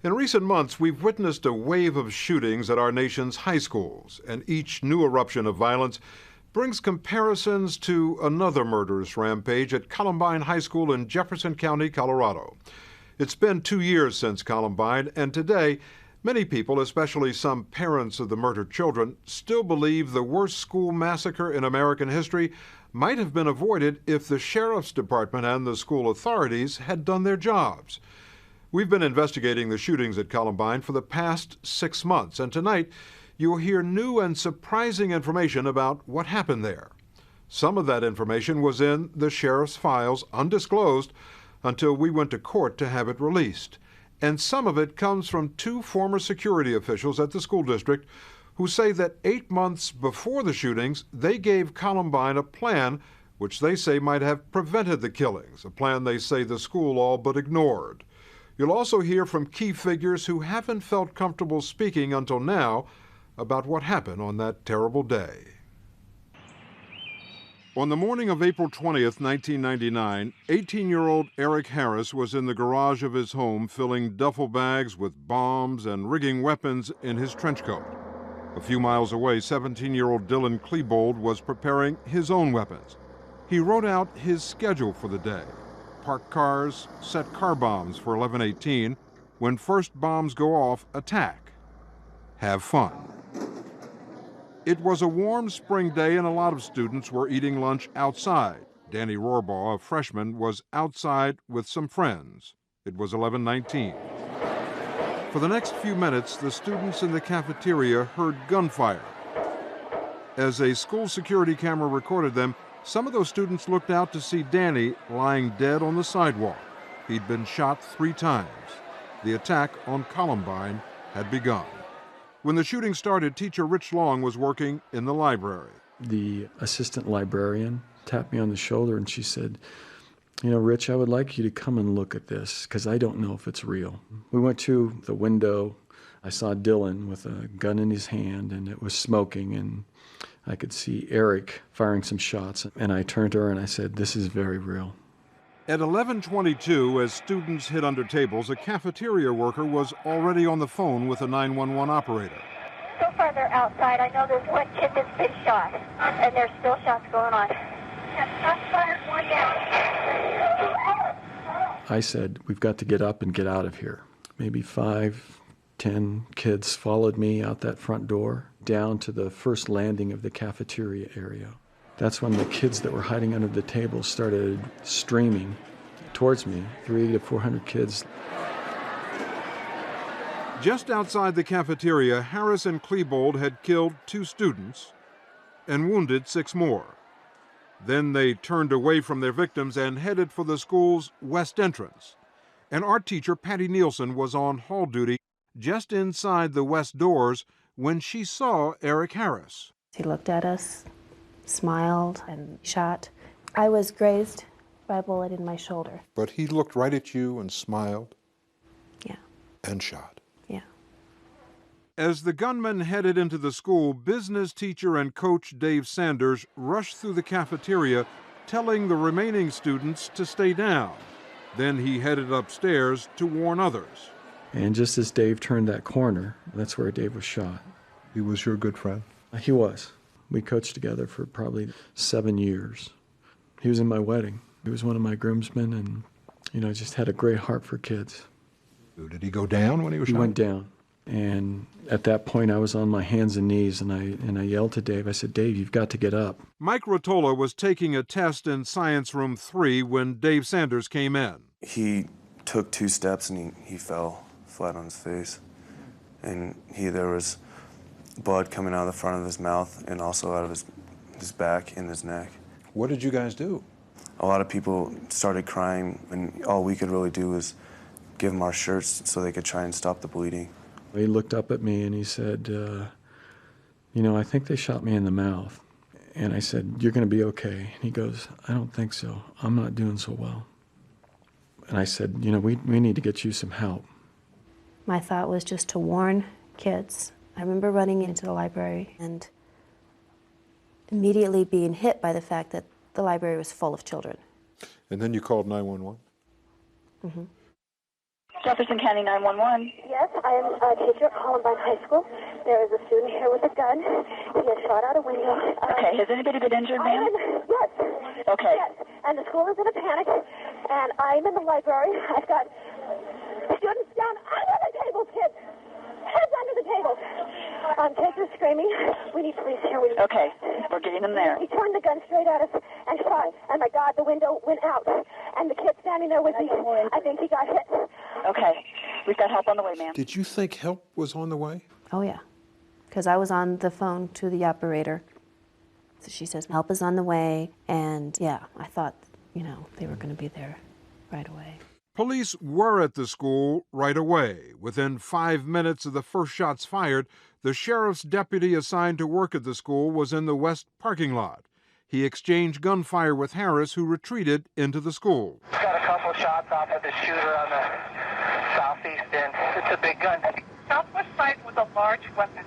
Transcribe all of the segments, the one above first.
In recent months, we've witnessed a wave of shootings at our nation's high schools, and each new eruption of violence brings comparisons to another murderous rampage at Columbine High School in Jefferson County, Colorado. It's been 2 years since Columbine, and today, many people, especially some parents of the murdered children, still believe the worst school massacre in American history might have been avoided if the sheriff's department and the school authorities had done their jobs. We've been investigating the shootings at Columbine for the past 6 months, and tonight you'll hear new and surprising information about what happened there. Some of that information was in the sheriff's files, undisclosed, until we went to court to have it released. And some of it comes from 2 former security officials at the school district who say that 8 months before the shootings, they gave Columbine a plan which they say might have prevented the killings, a plan they say the school all but ignored. You'll also hear from key figures who haven't felt comfortable speaking until now about what happened on that terrible day. On the morning of April 20th, 1999, 18-year-old Eric Harris was in the garage of his home filling duffel bags with bombs and rigging weapons in his trench coat. A few miles away, 17-year-old Dylan Klebold was preparing his own weapons. He wrote out his schedule for the day. Park cars, set car bombs for 11:18. When first bombs go off, attack. Have fun. It was a warm spring day and a lot of students were eating lunch outside. Danny Rohrbaugh, a freshman, was outside with some friends. It was 11:19. For the next few minutes, the students in the cafeteria heard gunfire. As a school security camera recorded them, some of those students looked out to see Danny lying dead on the sidewalk. He'd been shot 3 times. The attack on Columbine had begun. When the shooting started, teacher Rich Long was working in the library. The assistant librarian tapped me on the shoulder and she said, "You know, Rich, I would like you to come and look at this because I don't know if it's real." We went to the window. I saw Dylan with a gun in his hand and it was smoking, and I could see Eric firing some shots, and I turned to her and I said, "This is very real." At 11:22, as students hid under tables, a cafeteria worker was already on the phone with a 911 operator. So far they're outside. I know there's one kid that's been shot, and there's still shots going on. Shots fired, one down. I said, "We've got to get up and get out of here." Maybe 5, 10 kids followed me out that front door down to the first landing of the cafeteria area. That's when the kids that were hiding under the tables started streaming towards me, 300 to 400 kids. Just outside the cafeteria, Harris and Klebold had killed 2 students and wounded 6 more. Then they turned away from their victims and headed for the school's west entrance. An art teacher, Patty Nielsen, was on hall duty just inside the west doors when she saw Eric Harris. He looked at us, smiled, and shot. I was grazed by a bullet in my shoulder. But he looked right at you and smiled. Yeah. And shot. Yeah. As the gunman headed into the school, business teacher and coach Dave Sanders rushed through the cafeteria, telling the remaining students to stay down. Then he headed upstairs to warn others. And just as Dave turned that corner, that's where Dave was shot. He was your good friend? He was. We coached together for probably 7 years. He was in my wedding. He was one of my groomsmen, and, you know, just had a great heart for kids. Did he go down when he was shot? He went down. And at that point, I was on my hands and knees, and I yelled to Dave. I said, "Dave, you've got to get up." Mike Rotola was taking a test in Science Room 3 when Dave Sanders came in. He took 2 steps and he fell flat on his face. And there was blood coming out of the front of his mouth and also out of his back and his neck. What did you guys do? A lot of people started crying, and all we could really do was give them our shirts so they could try and stop the bleeding. He looked up at me and he said, "You know, I think they shot me in the mouth." And I said, "You're going to be okay." And he goes, "I don't think so. I'm not doing so well." And I said, "You know, we need to get you some help." My thought was just to warn kids. I remember running into the library and immediately being hit by the fact that the library was full of children. And then you called 911? Mm-hmm. Jefferson County 911. Yes, I am a teacher at Columbine High School. There is a student here with a gun. He has shot out a window. Okay, has anybody been injured, ma'am? Yes. Okay. Yes, and the school is in a panic, and I'm in the library. I've got students down under the tables, kids. Heads under the tables. Kids are screaming. We need police here. Okay, we're getting them there. He turned the gun straight at us and shot. And my God, the window went out. And the kid standing there with me, I think he got hit. Okay, we've got help on the way, ma'am. Did you think help was on the way? Oh, yeah, because I was on the phone to the operator. So she says, help is on the way. And yeah, I thought, they were going to be there right away. Police were at the school right away. Within 5 minutes of the first shots fired, the sheriff's deputy assigned to work at the school was in the west parking lot. He exchanged gunfire with Harris, who retreated into the school. Got a couple shots off of the shooter on the southeast end. It's a big gun. Southwest side with a large weapon.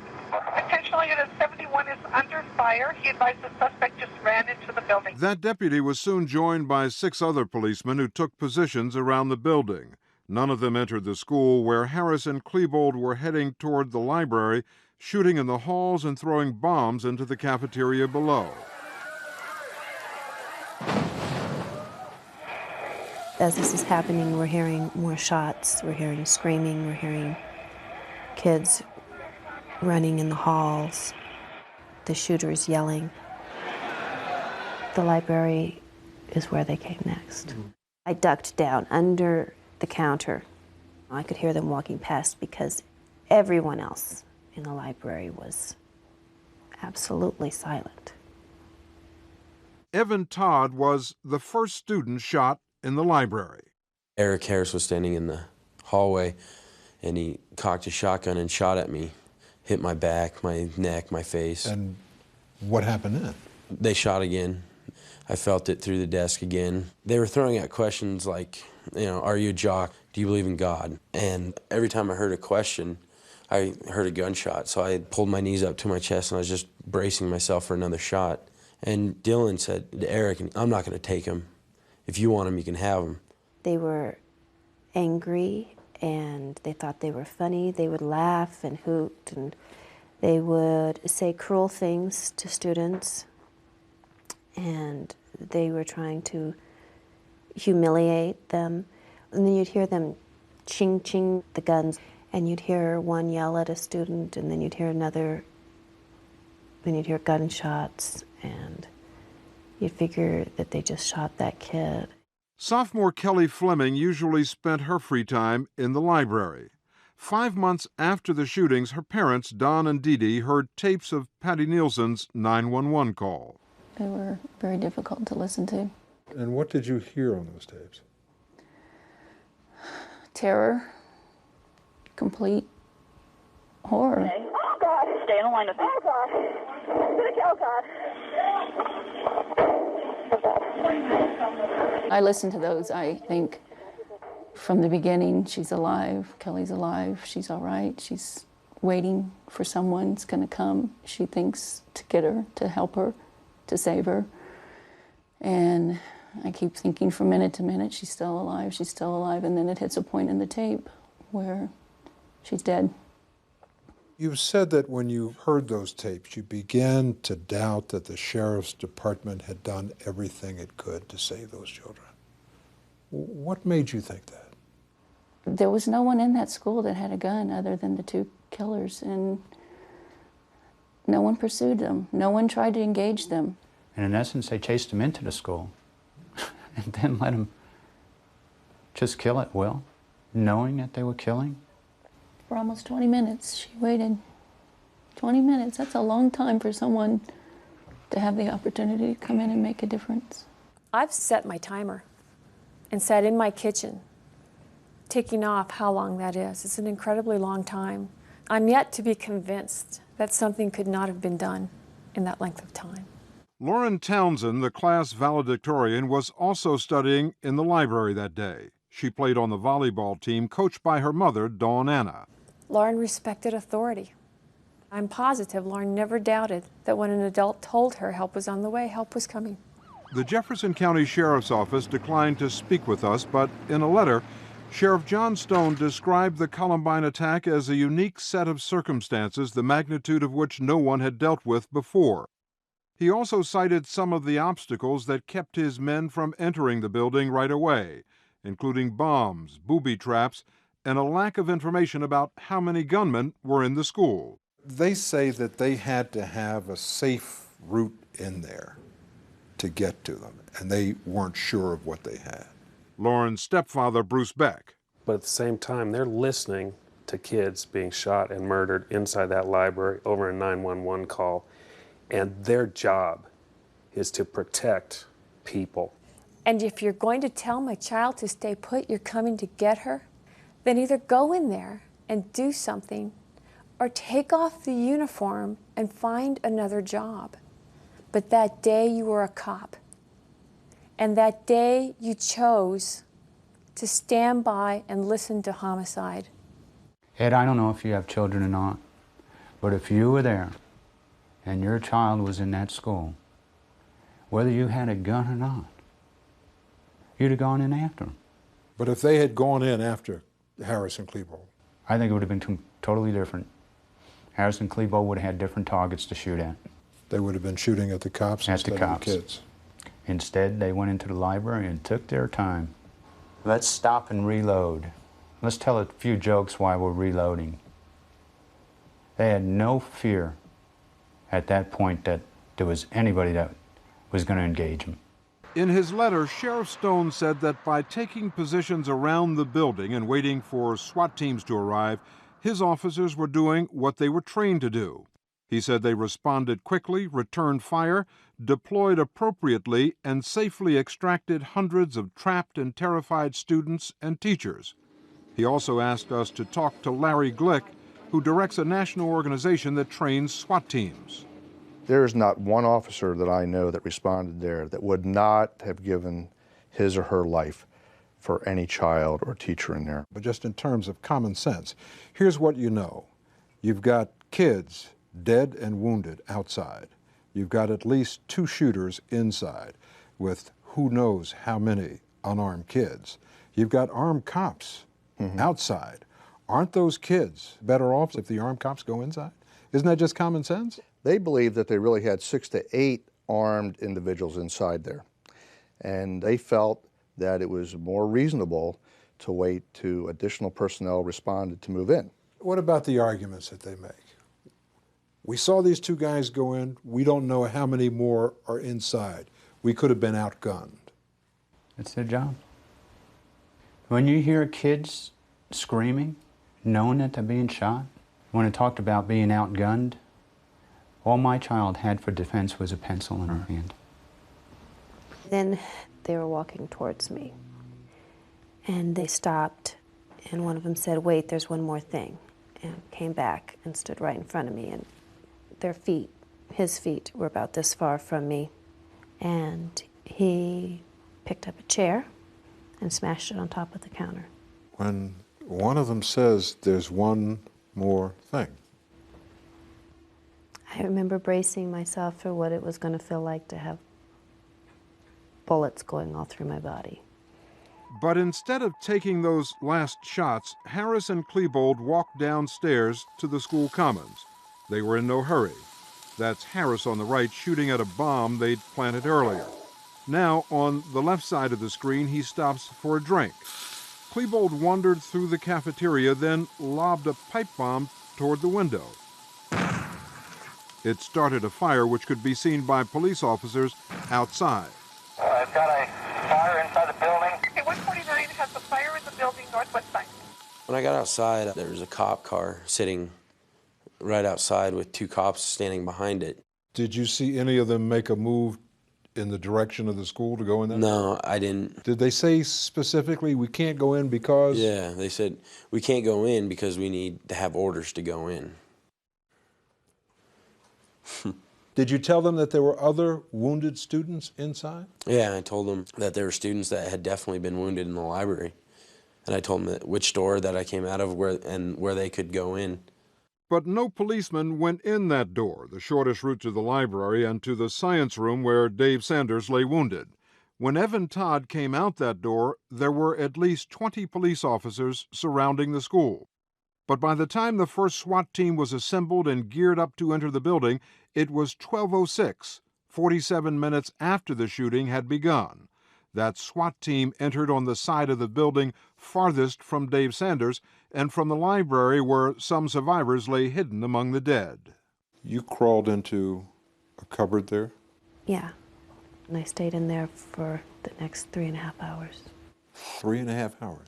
Attention unit 71 is under fire. He advised the suspect just ran into the building. That deputy was soon joined by 6 other policemen who took positions around the building. None of them entered the school, where Harris and Klebold were heading toward the library, shooting in the halls and throwing bombs into the cafeteria below. As this is happening, we're hearing more shots, we're hearing screaming, we're hearing kids running in the halls, the shooters yelling. The library is where they came next. I ducked down under the counter. I could hear them walking past because everyone else in the library was absolutely silent. Evan Todd was the first student shot in the library. Eric Harris was standing in the hallway, and he cocked a shotgun and shot at me, hit my back, my neck, my face. And what happened then? They shot again. I felt it through the desk again. They were throwing out questions like, are you a jock? Do you believe in God? And every time I heard a question, I heard a gunshot. So I pulled my knees up to my chest, and I was just bracing myself for another shot. And Dylan said to Eric, I'm not going to take him. If you want him, you can have him. They were angry, and they thought they were funny. They would laugh and hoot, and they would say cruel things to students. And they were trying to humiliate them. And then you'd hear them ching the guns, and you'd hear one yell at a student, and then you'd hear another, then you'd hear gunshots, and you'd figure that they just shot that kid. Sophomore Kelly Fleming usually spent her free time in the library. 5 months after the shootings, her parents, Don and Dee Dee, heard tapes of Patty Nielsen's 911 call. They were very difficult to listen to. And what did you hear on those tapes? Terror, complete horror. Okay. Oh, God. Stay on the line with me. Oh, God. Oh, God. I listen to those. I think from the beginning, she's alive. Kelly's alive. She's all right. She's waiting for someone's going to come. She thinks to get her, to help her, to save her. And I keep thinking from minute to minute, she's still alive, she's still alive. And then it hits a point in the tape where she's dead. You said that when you heard those tapes, you began to doubt that the sheriff's department had done everything it could to save those children. What made you think that? There was no one in that school that had a gun other than the 2 killers, and no one pursued them. No one tried to engage them. And in essence, they chased them into the school and then let them just kill at will, knowing that they were killing. For almost 20 minutes, she waited. 20 minutes, that's a long time for someone to have the opportunity to come in and make a difference. I've set my timer and sat in my kitchen, ticking off how long that is. It's an incredibly long time. I'm yet to be convinced that something could not have been done in that length of time. Lauren Townsend, the class valedictorian, was also studying in the library that day. She played on the volleyball team, coached by her mother, Dawn Anna. Lauren respected authority. I'm positive Lauren never doubted that when an adult told her help was on the way, help was coming. The Jefferson County Sheriff's Office declined to speak with us, but in a letter, Sheriff John Stone described the Columbine attack as a unique set of circumstances, the magnitude of which no one had dealt with before. He also cited some of the obstacles that kept his men from entering the building right away, including bombs, booby traps, and a lack of information about how many gunmen were in the school. They say that they had to have a safe route in there to get to them, and they weren't sure of what they had. Lauren's stepfather, Bruce Beck. But at the same time, they're listening to kids being shot and murdered inside that library over a 911 call, and their job is to protect people. And if you're going to tell my child to stay put, you're coming to get her, then either go in there and do something or take off the uniform and find another job. But that day you were a cop, and that day you chose to stand by and listen to homicide. Ed, I don't know if you have children or not, but if you were there and your child was in that school, whether you had a gun or not, you'd have gone in after him. But if they had gone in after Harris and Klebold, I think it would have been totally different. Harris and Klebold would have had different targets to shoot at. they would have been shooting at the cops instead of the kids. Instead, they went into the library and took their time. Let's stop and reload. Let's tell a few jokes while we're reloading. They had no fear at that point that there was anybody that was going to engage them. In his letter, Sheriff Stone said that by taking positions around the building and waiting for SWAT teams to arrive, his officers were doing what they were trained to do. He said they responded quickly, returned fire, deployed appropriately, and safely extracted hundreds of trapped and terrified students and teachers. He also asked us to talk to Larry Glick, who directs a national organization that trains SWAT teams. There is not one officer that I know that responded there that would not have given his or her life for any child or teacher in there. But just in terms of common sense, here's what you know. You've got kids dead and wounded outside. You've got at least 2 shooters inside with who knows how many unarmed kids. You've got armed cops outside. Aren't those kids better off if the armed cops go inside? Isn't that just common sense? They believed that they really had 6 to 8 armed individuals inside there. And they felt that it was more reasonable to wait till additional personnel responded to move in. What about the arguments that they make? We saw these 2 guys go in. We don't know how many more are inside. We could have been outgunned. It's their job. When you hear kids screaming, knowing that they're being shot, when it talked about being outgunned, all my child had for defense was a pencil in her hand. Then they were walking towards me, and they stopped, and one of them said, "Wait, there's one more thing," and came back and stood right in front of me, and their feet, his feet, were about this far from me, and he picked up a chair and smashed it on top of the counter. When one of them says, "There's one more thing," I remember bracing myself for what it was going to feel like to have bullets going all through my body. But instead of taking those last shots, Harris and Klebold walked downstairs to the school commons. They were in no hurry. That's Harris on the right shooting at a bomb they'd planted earlier. Now, on the left side of the screen, he stops for a drink. Klebold wandered through the cafeteria, then lobbed a pipe bomb toward the window. It started a fire which could be seen by police officers outside. I've got a fire inside the building. Okay, 149 has a fire in the building, northwest side. When I got outside, there was a cop car sitting right outside with 2 cops standing behind it. Did you see any of them make a move in the direction of the school to go in there? No, I didn't. Did they say specifically, we can't go in because? Yeah, they said, we can't go in because we need to have orders to go in. Did you tell them that there were other wounded students inside? Yeah, I told them that there were students that had definitely been wounded in the library. And I told them that which door that I came out of where they could go in. But no policeman went in that door, the shortest route to the library and to the science room where Dave Sanders lay wounded. When Evan Todd came out that door, there were at least 20 police officers surrounding the school. But by the time the first SWAT team was assembled and geared up to enter the building, it was 12:06, 47 minutes after the shooting had begun. That SWAT team entered on the side of the building farthest from Dave Sanders and from the library where some survivors lay hidden among the dead. You crawled into a cupboard there? Yeah. And I stayed in there for the next 3.5 hours. 3.5 hours.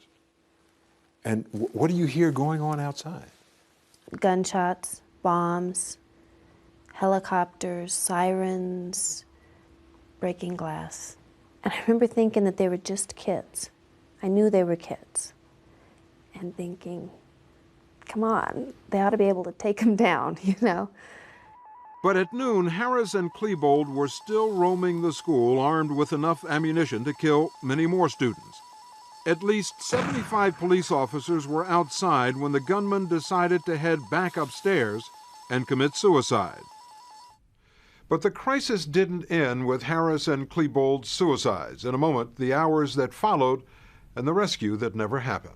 And what do you hear going on outside? Gunshots, bombs, helicopters, sirens, breaking glass. And I remember thinking that they were just kids. I knew they were kids. And thinking, come on, they ought to be able to take them down, you know? But at noon, Harris and Klebold were still roaming the school armed with enough ammunition to kill many more students. At least 75 police officers were outside when the gunman decided to head back upstairs and commit suicide. But the crisis didn't end with Harris and Klebold's suicides. In a moment, the hours that followed and the rescue that never happened.